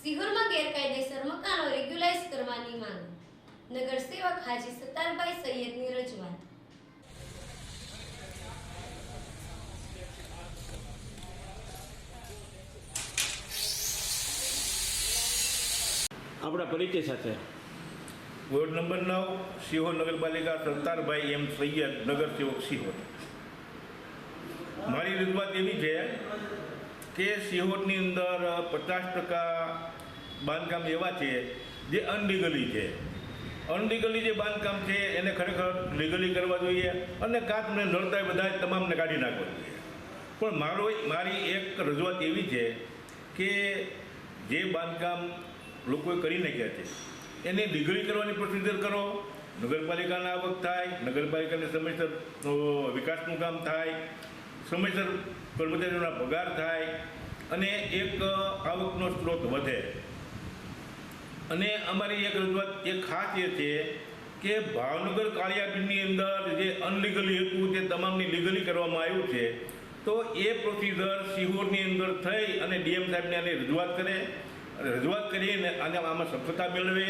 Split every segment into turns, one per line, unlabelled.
સિહોરમાં ગેરકાયદેસર મકાનો રેગ્યુલાઇઝ કરવાની માંગ. નગર સેવક હાજી સત્તારભાઈ સૈયદની રજૂઆત.
આપણા પરિચય સાથે.
વોર્ડ નંબર 9 સિહોર નગરપાલિકા સત્તારભાઈ એમ સૈયદ, નગર સેવક સિહોર. મારી રજૂઆત એવી છે કે સિહોરની અંદર 50% બાંધકામ એવા છે જે અનલીગલી છે. અનલીગલી જે બાંધકામ છે એને ખરેખર લીગલી કરવા જોઈએ અને કાં તમને નડતા બધા તમામને કાઢી નાખવા જોઈએ. પણ મારી એક રજૂઆત એવી છે કે જે બાંધકામ લોકોએ કરી નાખ્યા છે એને લીગલી કરવાની પ્રોસિજર કરો. નગરપાલિકાના આવક થાય, નગરપાલિકાને સમયસર વિકાસનું કામ થાય, સમયસર કર્મચારીઓના પગાર થાય અને એક આવકનો સ્ત્રોત વધે. અને અમારી એક રજૂઆત એક ખાસ એ છે કે ભાવનગર કાળિયાબીડની અંદર જે અનલીગલી હતું તે તમામની લીગલી કરવામાં આવ્યું છે, તો એ પ્રોસિજર સિહોરની અંદર થઈ અને ડીએમ સાહેબને આની રજૂઆત કરીને અને આમાં સફળતા મેળવે.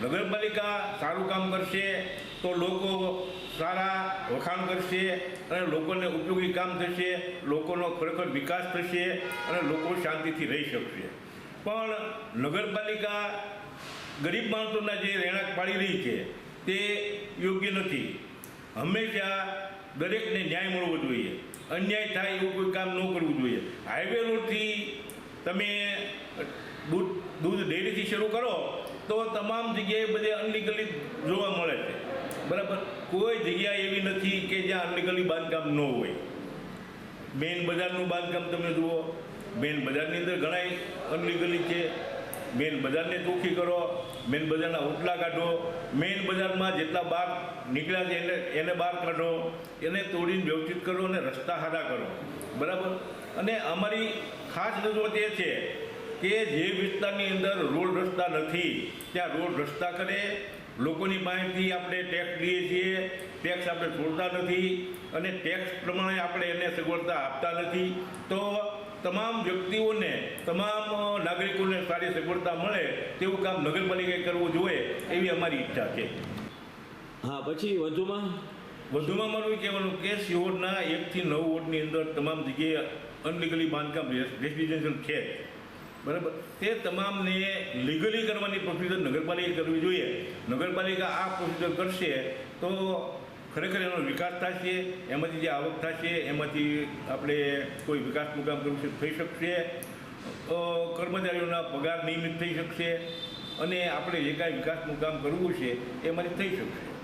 નગરપાલિકા સારું કામ કરશે તો લોકો સારા વખાણ કરશે અને લોકોને ઉપયોગી કામ થશે, લોકોનો ખરેખર વિકાસ થશે અને લોકો શાંતિથી રહી શકશે. પણ નગરપાલિકા ગરીબ માણસોના જે રહેણાંક પાડી રહી છે તે યોગ્ય નથી. હંમેશા દરેકને ન્યાય મળવો જોઈએ, અન્યાય થાય એવું કોઈ કામ ન કરવું જોઈએ. હાઈવે રોડથી તમે દૂધ ડેરીથી શરૂ કરો તો તમામ જગ્યાએ બધે અનલીગલી જોવા મળે છે. બરાબર, કોઈ જગ્યા એવી નથી કે જ્યાં અનલીગલી બાંધકામ ન હોય. મેઇન બજારનું બાંધકામ તમે જુઓ, મેઇન બજારની અંદર ઘણાય અનલીગલી છે. મેઇન બજારને ચોખ્ખી કરો, મેઇન બજારના ઓટલા કાઢો, મેઇન બજારમાં જેટલા બહાર નીકળ્યા છે એને બહાર કાઢો, એને તોડીને વ્યવસ્થિત કરો અને રસ્તા સારા કરો. બરાબર. અને અમારી ખાસ રજૂઆત એ છે કે જે વિસ્તારની અંદર રોડ રસ્તા નથી ત્યાં રોડ રસ્તા કરે. લોકોની પાસેથી આપણે ટેક્સ લઈએ છીએ, ટેક્સ આપણે છોડતા નથી અને ટેક્સ પ્રમાણે આપણે એને સગવડતા આપતા નથી. તો તમામ વ્યક્તિઓને, તમામ નાગરિકોને સારી સગવડતા મળે તેવું કામ નગરપાલિકાએ કરવું જોઈએ એવી અમારી ઈચ્છા છે.
હા, પછી
વધુમાં મારું કહેવાનું કે સિહોરના 1 થી 9 વોર્ડની અંદર તમામ જગ્યાએ અનલીગલી બાંધકામ રેસિડેન્શિયલ છે. બરાબર, તે તમામને લીગલી કરવાની પ્રોસિજર નગરપાલિકાએ કરવી જોઈએ. નગરપાલિકા આ પ્રોસિજર કરશે તો ખરેખર એનો વિકાસ થશે, એમાંથી જે આવક થશે એમાંથી આપણે કોઈ વિકાસનું કામ કરવું થઈ શકશે, કર્મચારીઓના પગાર નિયમિત થઈ શકશે અને આપણે જે કાંઈ વિકાસનું કામ કરવું છે એમાંથી થઈ શકશે.